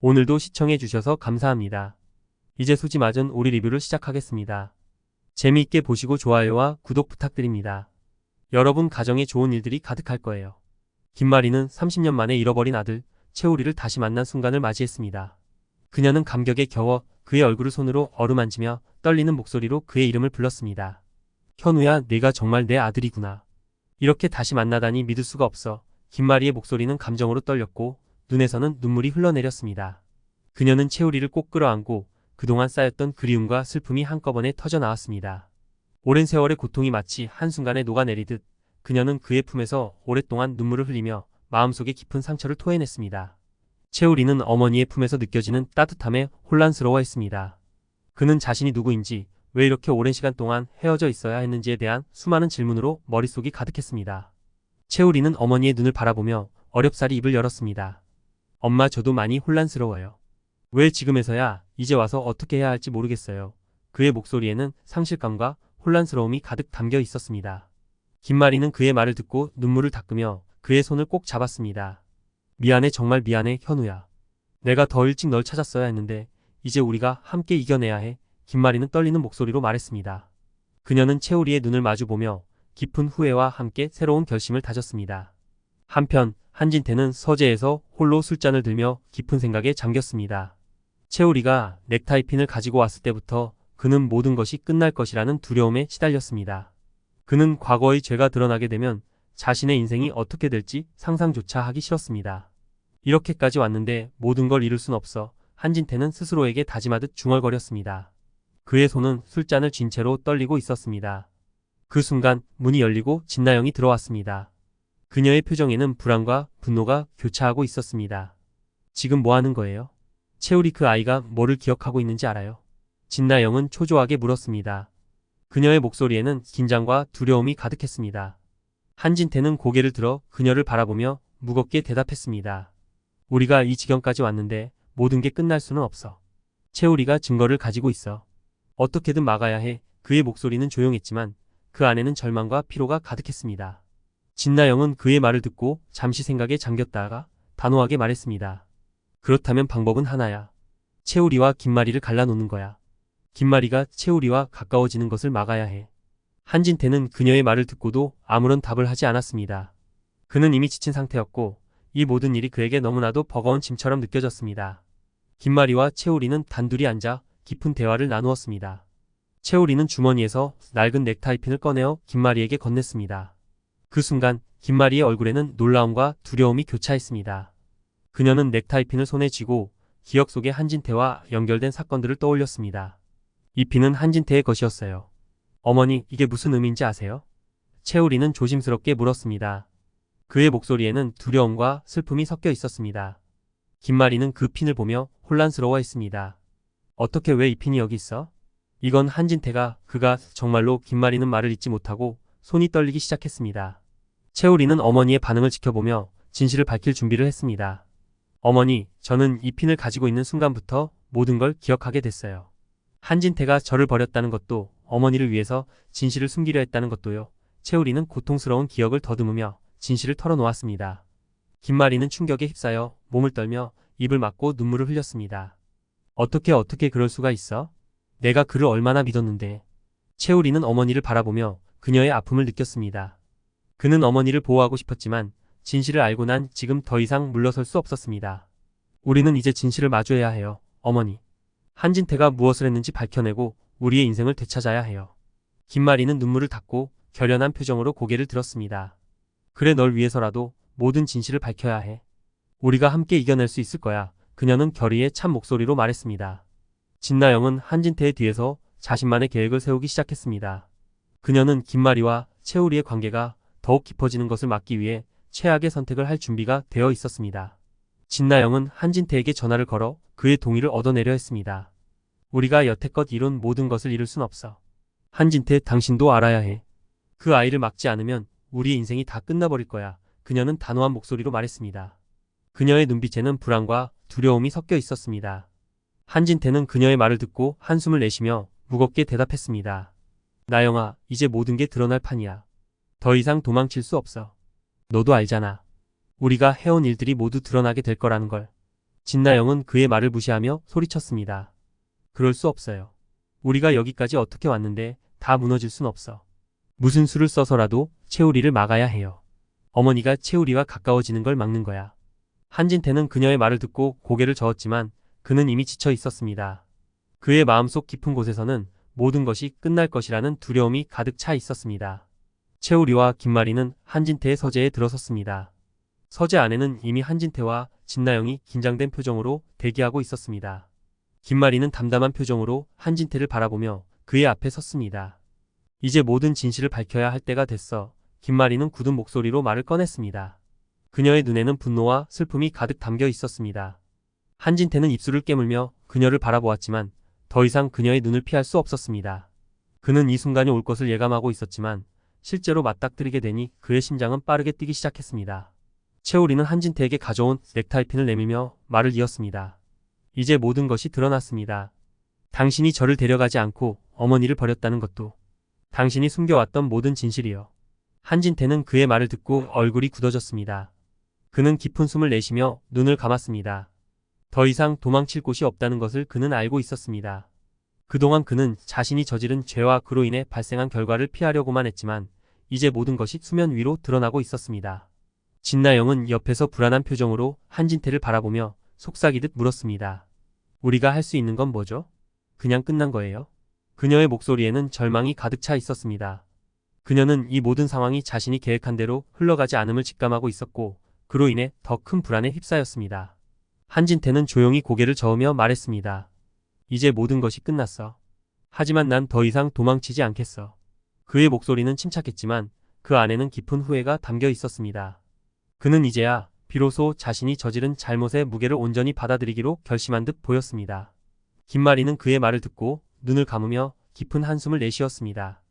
오늘도 시청해주셔서 감사합니다. 이제 수지 맞은 오리 리뷰를 시작하겠습니다. 재미있게 보시고 좋아요와 구독 부탁드립니다. 여러분 가정에 좋은 일들이 가득할 거예요. 김마리는 30년 만에 잃어버린 아들 채우리를 다시 만난 순간을 맞이했습니다. 그녀는 감격에 겨워 그의 얼굴을 손으로 어루만지며 떨리는 목소리로 그의 이름을 불렀습니다. 현우야, 네가 정말 내 아들이구나. 이렇게 다시 만나다니 믿을 수가 없어. 김마리의 목소리는 감정으로 떨렸고 눈에서는 눈물이 흘러내렸습니다. 그녀는 채우리를 꼭 끌어안고 그동안 쌓였던 그리움과 슬픔이 한꺼번에 터져 나왔습니다. 오랜 세월의 고통이 마치 한순간에 녹아내리듯 그녀는 그의 품에서 오랫동안 눈물을 흘리며 마음속에 깊은 상처를 토해냈습니다. 채우리는 어머니의 품에서 느껴지는 따뜻함에 혼란스러워했습니다. 그는 자신이 누구인지, 왜 이렇게 오랜 시간 동안 헤어져 있어야 했는지에 대한 수많은 질문으로 머릿속이 가득했습니다. 채우리는 어머니의 눈을 바라보며 어렵사리 입을 열었습니다. 엄마, 저도 많이 혼란스러워요. 왜 지금에서야, 이제 와서 어떻게 해야 할지 모르겠어요. 그의 목소리에는 상실감과 혼란스러움이 가득 담겨 있었습니다. 김마리는 그의 말을 듣고 눈물을 닦으며 그의 손을 꼭 잡았습니다. 미안해, 정말 미안해, 현우야. 내가 더 일찍 널 찾았어야 했는데 이제 우리가 함께 이겨내야 해. 김마리는 떨리는 목소리로 말했습니다. 그녀는 채우리의 눈을 마주보며 깊은 후회와 함께 새로운 결심을 다졌습니다. 한편 한진태는 서재에서 홀로 술잔을 들며 깊은 생각에 잠겼습니다. 채우리가 넥타이핀을 가지고 왔을 때부터 그는 모든 것이 끝날 것이라는 두려움에 시달렸습니다. 그는 과거의 죄가 드러나게 되면 자신의 인생이 어떻게 될지 상상조차 하기 싫었습니다. 이렇게까지 왔는데 모든 걸 잃을 순 없어. 한진태는 스스로에게 다짐하듯 중얼거렸습니다. 그의 손은 술잔을 쥔 채로 떨리고 있었습니다. 그 순간 문이 열리고 진나영이 들어왔습니다. 그녀의 표정에는 불안과 분노가 교차하고 있었습니다. 지금 뭐 하는 거예요? 채우리, 그 아이가 뭐를 기억하고 있는지 알아요? 진나영은 초조하게 물었습니다. 그녀의 목소리에는 긴장과 두려움이 가득했습니다. 한진태는 고개를 들어 그녀를 바라보며 무겁게 대답했습니다. 우리가 이 지경까지 왔는데 모든 게 끝날 수는 없어. 채우리가 증거를 가지고 있어. 어떻게든 막아야 해. 그의 목소리는 조용했지만 그 안에는 절망과 피로가 가득했습니다. 진나영은 그의 말을 듣고 잠시 생각에 잠겼다가 단호하게 말했습니다. 그렇다면 방법은 하나야. 채우리와 김마리를 갈라놓는 거야. 김마리가 채우리와 가까워지는 것을 막아야 해. 한진태는 그녀의 말을 듣고도 아무런 답을 하지 않았습니다. 그는 이미 지친 상태였고 이 모든 일이 그에게 너무나도 버거운 짐처럼 느껴졌습니다. 김마리와 채우리는 단둘이 앉아 깊은 대화를 나누었습니다. 채우리는 주머니에서 낡은 넥타이핀을 꺼내어 김마리에게 건넸습니다. 그 순간 김마리의 얼굴에는 놀라움과 두려움이 교차했습니다. 그녀는 넥타이핀을 손에 쥐고 기억 속의 한진태와 연결된 사건들을 떠올렸습니다. 이 핀은 한진태의 것이었어요. 어머니, 이게 무슨 의미인지 아세요? 채우리는 조심스럽게 물었습니다. 그의 목소리에는 두려움과 슬픔이 섞여 있었습니다. 김마리는 그 핀을 보며 혼란스러워했습니다. 어떻게, 왜 이 핀이 여기 있어? 이건 한진태가, 그가 정말로. 김마리는 말을 잇지 못하고 손이 떨리기 시작했습니다. 채우리는 어머니의 반응을 지켜보며 진실을 밝힐 준비를 했습니다. 어머니, 저는 이 핀을 가지고 있는 순간부터 모든 걸 기억하게 됐어요. 한진태가 저를 버렸다는 것도, 어머니를 위해서 진실을 숨기려 했다는 것도요. 채우리는 고통스러운 기억을 더듬으며 진실을 털어놓았습니다. 김마리는 충격에 휩싸여 몸을 떨며 입을 막고 눈물을 흘렸습니다. 어떻게 그럴 수가 있어? 내가 그를 얼마나 믿었는데. 채우리는 어머니를 바라보며 그녀의 아픔을 느꼈습니다. 그는 어머니를 보호하고 싶었지만 진실을 알고 난 지금 더 이상 물러설 수 없었습니다. 우리는 이제 진실을 마주해야 해요, 어머니. 한진태가 무엇을 했는지 밝혀내고 우리의 인생을 되찾아야 해요. 김마리는 눈물을 닦고 결연한 표정으로 고개를 들었습니다. 그래, 널 위해서라도 모든 진실을 밝혀야 해. 우리가 함께 이겨낼 수 있을 거야. 그녀는 결의의 찬 목소리로 말했습니다. 진나영은 한진태의 뒤에서 자신만의 계획을 세우기 시작했습니다. 그녀는 김마리와 채우리의 관계가 더욱 깊어지는 것을 막기 위해 최악의 선택을 할 준비가 되어 있었습니다. 진나영은 한진태에게 전화를 걸어 그의 동의를 얻어내려 했습니다. 우리가 여태껏 이룬 모든 것을 잃을 순 없어. 한진태, 당신도 알아야 해. 그 아이를 막지 않으면 우리의 인생이 다 끝나버릴 거야. 그녀는 단호한 목소리로 말했습니다. 그녀의 눈빛에는 불안과 두려움이 섞여 있었습니다. 한진태는 그녀의 말을 듣고 한숨을 내쉬며 무겁게 대답했습니다. 나영아, 이제 모든 게 드러날 판이야. 더 이상 도망칠 수 없어. 너도 알잖아. 우리가 해온 일들이 모두 드러나게 될 거라는 걸. 진나영은 그의 말을 무시하며 소리쳤습니다. 그럴 수 없어요. 우리가 여기까지 어떻게 왔는데 다 무너질 순 없어. 무슨 수를 써서라도 채우리를 막아야 해요. 어머니가 채우리와 가까워지는 걸 막는 거야. 한진태는 그녀의 말을 듣고 고개를 저었지만 그는 이미 지쳐 있었습니다. 그의 마음속 깊은 곳에서는 모든 것이 끝날 것이라는 두려움이 가득 차 있었습니다. 채우리와 김마리는 한진태의 서재에 들어섰습니다. 서재 안에는 이미 한진태와 진나영이 긴장된 표정으로 대기하고 있었습니다. 김마리는 담담한 표정으로 한진태를 바라보며 그의 앞에 섰습니다. 이제 모든 진실을 밝혀야 할 때가 됐어. 김마리는 굳은 목소리로 말을 꺼냈습니다. 그녀의 눈에는 분노와 슬픔이 가득 담겨 있었습니다. 한진태는 입술을 깨물며 그녀를 바라보았지만 더 이상 그녀의 눈을 피할 수 없었습니다. 그는 이 순간이 올 것을 예감하고 있었지만 실제로 맞닥뜨리게 되니 그의 심장은 빠르게 뛰기 시작했습니다. 채우리는 한진태에게 가져온 넥타이핀을 내밀며 말을 이었습니다. 이제 모든 것이 드러났습니다. 당신이 저를 데려가지 않고 어머니를 버렸다는 것도, 당신이 숨겨왔던 모든 진실이요. 한진태는 그의 말을 듣고 얼굴이 굳어졌습니다. 그는 깊은 숨을 내쉬며 눈을 감았습니다. 더 이상 도망칠 곳이 없다는 것을 그는 알고 있었습니다. 그동안 그는 자신이 저지른 죄와 그로 인해 발생한 결과를 피하려고만 했지만 이제 모든 것이 수면 위로 드러나고 있었습니다. 진나영은 옆에서 불안한 표정으로 한진태를 바라보며 속삭이듯 물었습니다. 우리가 할 수 있는 건 뭐죠? 그냥 끝난 거예요? 그녀의 목소리에는 절망이 가득 차 있었습니다. 그녀는 이 모든 상황이 자신이 계획한 대로 흘러가지 않음을 직감하고 있었고 그로 인해 더 큰 불안에 휩싸였습니다. 한진태는 조용히 고개를 저으며 말했습니다. 이제 모든 것이 끝났어. 하지만 난 더 이상 도망치지 않겠어. 그의 목소리는 침착했지만 그 안에는 깊은 후회가 담겨 있었습니다. 그는 이제야 비로소 자신이 저지른 잘못의 무게를 온전히 받아들이기로 결심한 듯 보였습니다. 김마리는 그의 말을 듣고 눈을 감으며 깊은 한숨을 내쉬었습니다.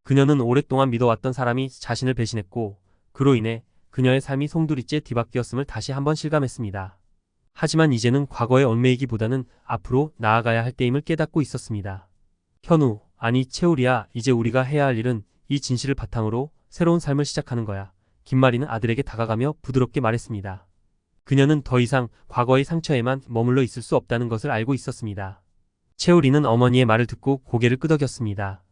그녀는 오랫동안 믿어왔던 사람이 자신을 배신했고 그로 인해 그녀의 삶이 송두리째 뒤바뀌었음을 다시 한번 실감했습니다. 하지만 이제는 과거에 얽매이기보다는 앞으로 나아가야 할 때임을 깨닫고 있었습니다. 현우, 아니 채우리야, 이제 우리가 해야 할 일은 이 진실을 바탕으로 새로운 삶을 시작하는 거야. 김마리는 아들에게 다가가며 부드럽게 말했습니다. 그녀는 더 이상 과거의 상처에만 머물러 있을 수 없다는 것을 알고 있었습니다. 채우리는 어머니의 말을 듣고 고개를 끄덕였습니다.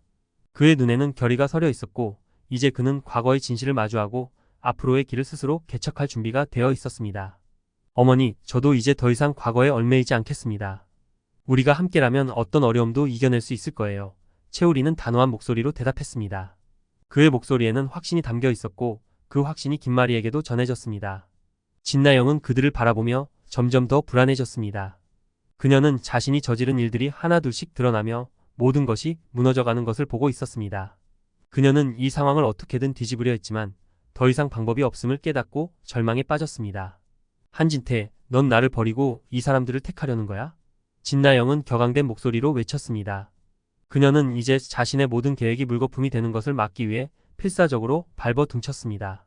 그의 눈에는 결의가 서려 있었고 이제 그는 과거의 진실을 마주하고 앞으로의 길을 스스로 개척할 준비가 되어 있었습니다. 어머니, 저도 이제 더 이상 과거에 얽매이지 않겠습니다. 우리가 함께라면 어떤 어려움도 이겨낼 수 있을 거예요. 채우리는 단호한 목소리로 대답했습니다. 그의 목소리에는 확신이 담겨 있었고 그 확신이 김마리에게도 전해졌습니다. 진나영은 그들을 바라보며 점점 더 불안해졌습니다. 그녀는 자신이 저지른 일들이 하나둘씩 드러나며 모든 것이 무너져가는 것을 보고 있었습니다. 그녀는 이 상황을 어떻게든 뒤집으려 했지만 더 이상 방법이 없음을 깨닫고 절망에 빠졌습니다. 한진태, 넌 나를 버리고 이 사람들을 택하려는 거야? 진나영은 격앙된 목소리로 외쳤습니다. 그녀는 이제 자신의 모든 계획이 물거품이 되는 것을 막기 위해 필사적으로 발버둥쳤습니다.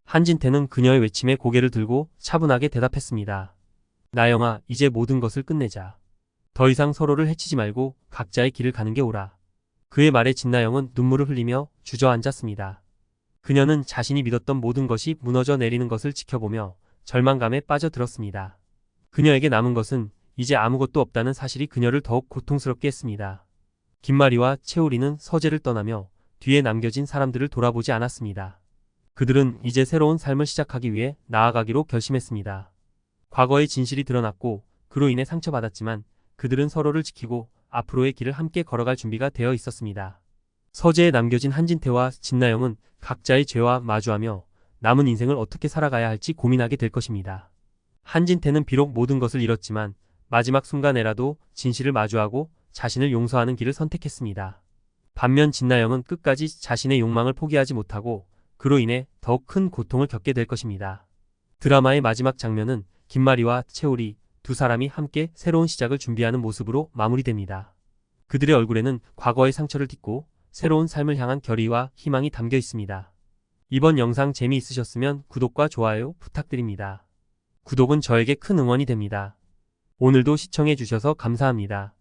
한진태는 그녀의 외침에 고개를 들고 차분하게 대답했습니다. 나영아, 이제 모든 것을 끝내자. 더 이상 서로를 해치지 말고 각자의 길을 가는 게 옳아. 그의 말에 진나영은 눈물을 흘리며 주저앉았습니다. 그녀는 자신이 믿었던 모든 것이 무너져 내리는 것을 지켜보며 절망감에 빠져들었습니다. 그녀에게 남은 것은 이제 아무것도 없다는 사실이 그녀를 더욱 고통스럽게 했습니다. 김마리와 채우리는 서재를 떠나며 뒤에 남겨진 사람들을 돌아보지 않았습니다. 그들은 이제 새로운 삶을 시작하기 위해 나아가기로 결심했습니다. 과거의 진실이 드러났고 그로 인해 상처받았지만 그들은 서로를 지키고 앞으로의 길을 함께 걸어갈 준비가 되어 있었습니다. 서재에 남겨진 한진태와 진나영은 각자의 죄와 마주하며 남은 인생을 어떻게 살아가야 할지 고민하게 될 것입니다. 한진태는 비록 모든 것을 잃었지만 마지막 순간에라도 진실을 마주하고 자신을 용서하는 길을 선택했습니다. 반면 진나영은 끝까지 자신의 욕망을 포기하지 못하고 그로 인해 더욱 큰 고통을 겪게 될 것입니다. 드라마의 마지막 장면은 김마리와 채우리 두 사람이 함께 새로운 시작을 준비하는 모습으로 마무리됩니다. 그들의 얼굴에는 과거의 상처를 딛고 새로운 삶을 향한 결의와 희망이 담겨 있습니다. 이번 영상 재미있으셨으면 구독과 좋아요 부탁드립니다. 구독은 저에게 큰 응원이 됩니다. 오늘도 시청해주셔서 감사합니다.